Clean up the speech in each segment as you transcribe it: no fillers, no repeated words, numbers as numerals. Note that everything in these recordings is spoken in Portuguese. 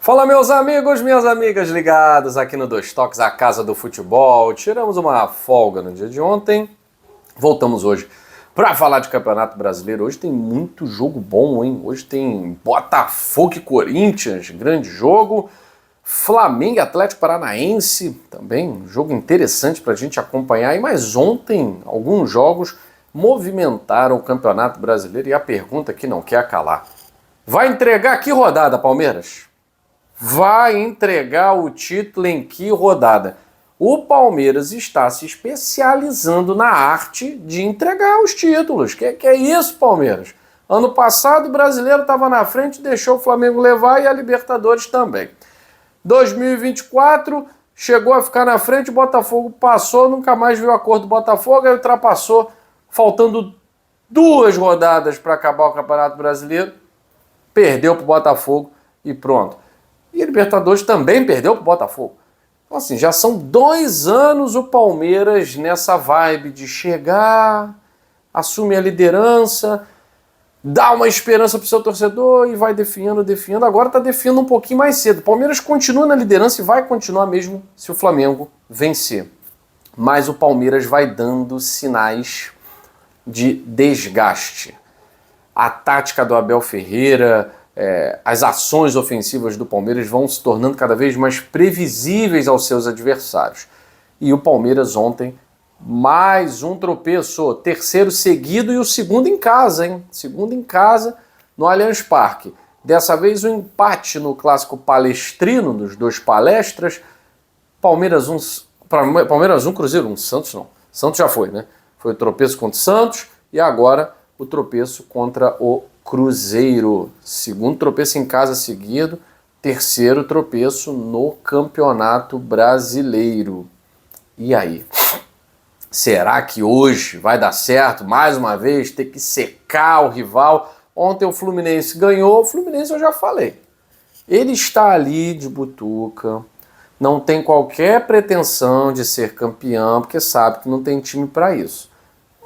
Fala, meus amigos, minhas amigas ligadas aqui no Dois Toques, a casa do futebol. Tiramos uma folga no dia de ontem, voltamos hoje para falar de Campeonato Brasileiro. Hoje tem muito jogo bom, hein? Hoje tem Botafogo e Corinthians, grande jogo. Flamengo e Atlético Paranaense, também um jogo interessante para a gente acompanhar. Mas ontem, alguns jogos movimentaram o Campeonato Brasileiro e a pergunta que não quer calar: vai entregar que rodada, Palmeiras? Vai entregar o título em que rodada? O Palmeiras está se especializando na arte de entregar os títulos. Que é isso, Palmeiras? Ano passado o brasileiro estava na frente, deixou o Flamengo levar e a Libertadores também. 2024 chegou a ficar na frente, o Botafogo passou, nunca mais viu a cor do Botafogo, aí ultrapassou, faltando 2 rodadas para acabar o Campeonato Brasileiro, perdeu para o Botafogo e pronto. E a Libertadores também perdeu para o Botafogo. Então, assim, já são 2 anos o Palmeiras nessa vibe de chegar, assumir a liderança, dá uma esperança para o seu torcedor e vai definhando. Agora está definhando um pouquinho mais cedo. O Palmeiras continua na liderança e vai continuar mesmo se o Flamengo vencer. Mas o Palmeiras vai dando sinais de desgaste. A tática do Abel Ferreira, as ações ofensivas do Palmeiras vão se tornando cada vez mais previsíveis aos seus adversários. E o Palmeiras ontem, mais um tropeço, 3º seguido e o 2º em casa, hein? 2º em casa no Allianz Parque. Dessa vez um empate no clássico palestrino, dos 2 palestras. Palmeiras 1, Cruzeiro 1, Santos não. Santos já foi, né? Foi o tropeço contra o Santos e agora o tropeço contra o Cruzeiro. 2º tropeço em casa seguido, 3º tropeço no Campeonato Brasileiro. E aí? Será que hoje vai dar certo? Mais uma vez, ter que secar o rival. Ontem o Fluminense ganhou. O Fluminense eu já falei. Ele está ali de butuca, não tem qualquer pretensão de ser campeão, porque sabe que não tem time para isso.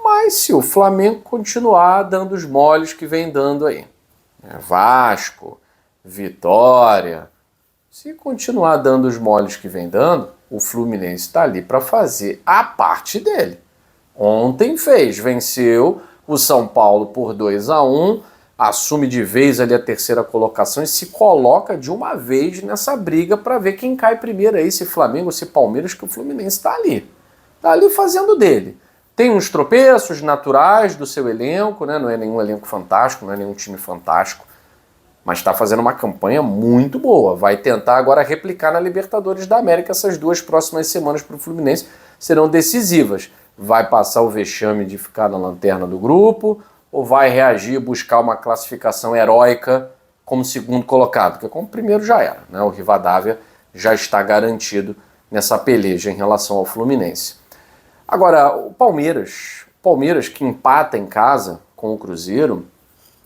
Mas se o Flamengo continuar dando os moles que vem dando aí, Vasco, Vitória, se continuar dando os moles que vem dando, o Fluminense está ali para fazer a parte dele. Ontem venceu o São Paulo por 2-1, assume de vez ali a 3ª colocação e se coloca de uma vez nessa briga para ver quem cai primeiro aí, se Flamengo ou se Palmeiras, que o Fluminense está ali. Está ali fazendo dele. Tem uns tropeços naturais do seu elenco, né? Não é nenhum elenco fantástico, não é nenhum time fantástico, mas está fazendo uma campanha muito boa. Vai tentar agora replicar na Libertadores da América. Essas 2 próximas semanas para o Fluminense serão decisivas. Vai passar o vexame de ficar na lanterna do grupo ou vai reagir e buscar uma classificação heróica como 2º colocado? Porque como primeiro já era, né? O Rivadavia já está garantido nessa peleja em relação ao Fluminense. Agora, o Palmeiras que empata em casa com o Cruzeiro,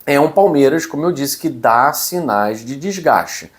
é um Palmeiras, como eu disse, que dá sinais de desgaste.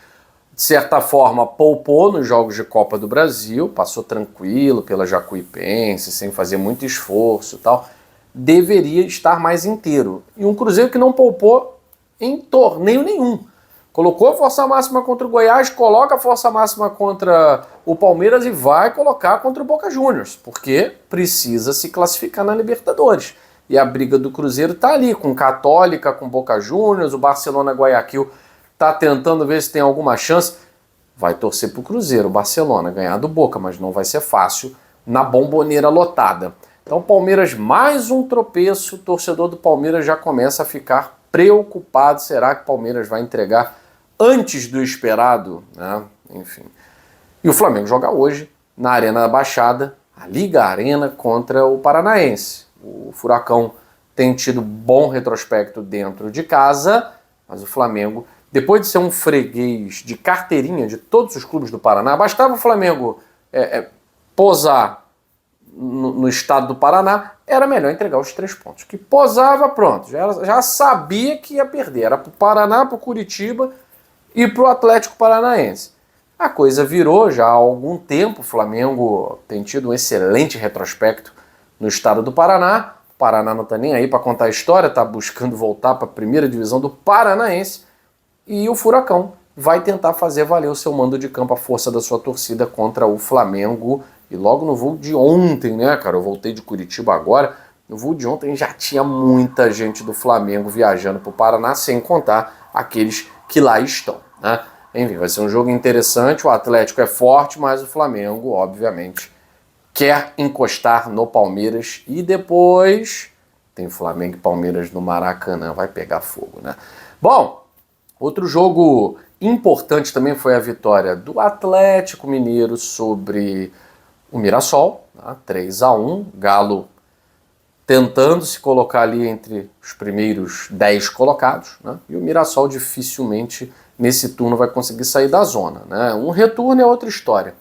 De certa forma, poupou nos jogos de Copa do Brasil, passou tranquilo pela Jacuipense, sem fazer muito esforço e tal. Deveria estar mais inteiro. E um Cruzeiro que não poupou em torneio nenhum. Colocou a força máxima contra o Goiás, coloca a força máxima contra o Palmeiras e vai colocar contra o Boca Juniors, porque precisa se classificar na Libertadores. E a briga do Cruzeiro está ali, com Católica, com Boca Juniors, o Barcelona Guayaquil está tentando ver se tem alguma chance. Vai torcer para o Cruzeiro, o Barcelona, ganhar do Boca, mas não vai ser fácil na Bomboneira lotada. Então, Palmeiras, mais um tropeço, o torcedor do Palmeiras já começa a ficar preocupado. Será que o Palmeiras vai entregar antes do esperado, né? Enfim. E o Flamengo joga hoje na Arena da Baixada, a Liga Arena, contra o Paranaense. O Furacão tem tido bom retrospecto dentro de casa, mas o Flamengo, depois de ser um freguês de carteirinha de todos os clubes do Paraná, bastava o Flamengo posar no estado do Paraná, era melhor entregar os 3 pontos. Que posava, pronto, já sabia que ia perder. Era para o Paraná, para o Curitiba e para o Atlético Paranaense. A coisa virou já há algum tempo. O Flamengo tem tido um excelente retrospecto no estado do Paraná. O Paraná não está nem aí para contar a história, está buscando voltar para a 1ª divisão do Paranaense. E o Furacão vai tentar fazer valer o seu mando de campo, a força da sua torcida contra o Flamengo. E logo no voo de ontem, né, cara? Eu voltei de Curitiba agora. No voo de ontem já tinha muita gente do Flamengo viajando para o Paraná, sem contar aqueles que lá estão, né? Enfim, vai ser um jogo interessante. O Atlético é forte, mas o Flamengo, obviamente, quer encostar no Palmeiras. E depois tem Flamengo e Palmeiras no Maracanã. Vai pegar fogo, né? Bom, outro jogo importante também foi a vitória do Atlético Mineiro sobre o Mirassol, tá? 3-1. Galo tentando se colocar ali entre os primeiros 10 colocados, né? E o Mirassol dificilmente nesse turno vai conseguir sair da zona, né? Um retorno é outra história.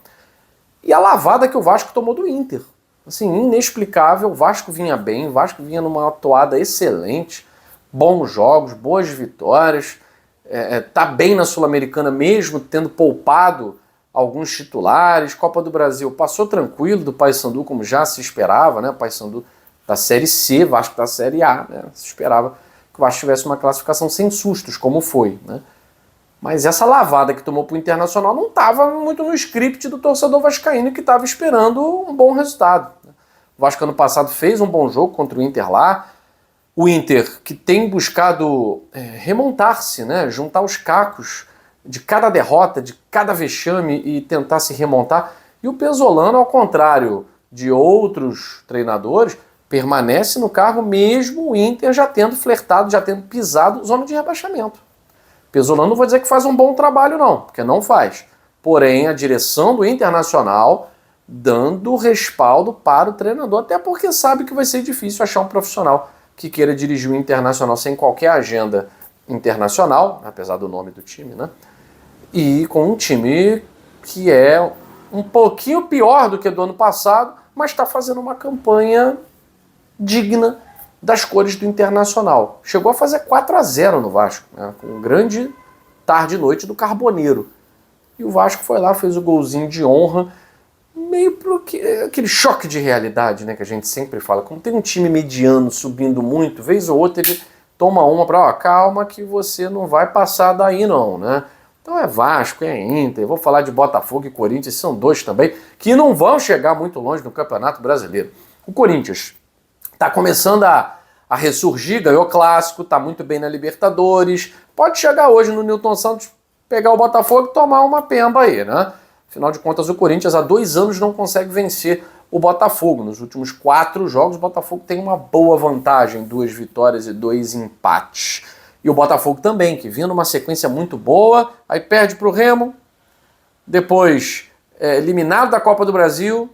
E a lavada que o Vasco tomou do Inter. Assim, inexplicável. O Vasco vinha bem, o Vasco vinha numa atuada excelente, bons jogos, boas vitórias, tá bem na Sul-Americana mesmo, tendo poupado alguns titulares. Copa do Brasil passou tranquilo do Paysandu, como já se esperava, né? Paysandu da Série C, Vasco da Série A, né? Se esperava que o Vasco tivesse uma classificação sem sustos, como foi, né? Mas essa lavada que tomou para o Internacional não estava muito no script do torcedor vascaíno, que estava esperando um bom resultado. O Vasco ano passado fez um bom jogo contra o Inter lá. O Inter que tem buscado remontar-se, né? Juntar os cacos de cada derrota, de cada vexame e tentar se remontar. E o Pesolano, ao contrário de outros treinadores, permanece no cargo mesmo o Inter já tendo flertado, já tendo pisado zona de rebaixamento. Pesolano não vou dizer que faz um bom trabalho não, porque não faz. Porém, a direção do Internacional dando respaldo para o treinador, até porque sabe que vai ser difícil achar um profissional que queira dirigir o Internacional sem qualquer agenda internacional, apesar do nome do time, né? E com um time que é um pouquinho pior do que do ano passado, mas está fazendo uma campanha digna das cores do Internacional. Chegou a fazer 4-0 no Vasco, né, com um grande tarde e noite do Carboneiro. E o Vasco foi lá, fez o golzinho de honra, meio pro aquele choque de realidade, né, que a gente sempre fala. Como tem um time mediano subindo muito, vez ou outra ele toma uma para, calma que você não vai passar daí não, né? Então é Vasco, é Inter, vou falar de Botafogo e Corinthians, são dois também, que não vão chegar muito longe no Campeonato Brasileiro. O Corinthians está começando a ressurgir, ganhou clássico, está muito bem na Libertadores, pode chegar hoje no Newton Santos, pegar o Botafogo e tomar uma pemba aí, né? Afinal de contas, o Corinthians há 2 anos não consegue vencer o Botafogo. Nos últimos 4 jogos, o Botafogo tem uma boa vantagem, 2 vitórias e 2 empates. E o Botafogo também, que vinha numa sequência muito boa, aí perde para o Remo, depois eliminado da Copa do Brasil,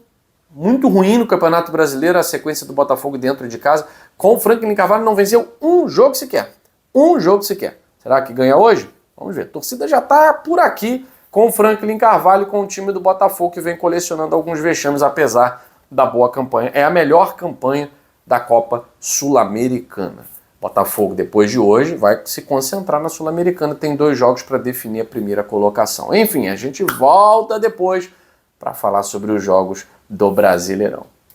muito ruim no Campeonato Brasileiro, a sequência do Botafogo dentro de casa, com o Franklin Carvalho não venceu um jogo sequer. Um jogo sequer. Será que ganha hoje? Vamos ver. A torcida já está por aqui com o Franklin Carvalho, com o time do Botafogo, que vem colecionando alguns vexames, apesar da boa campanha. É a melhor campanha da Copa Sul-Americana. Botafogo, depois de hoje, vai se concentrar na Sul-Americana. Tem 2 jogos para definir a primeira colocação. Enfim, a gente volta depois para falar sobre os jogos do Brasileirão.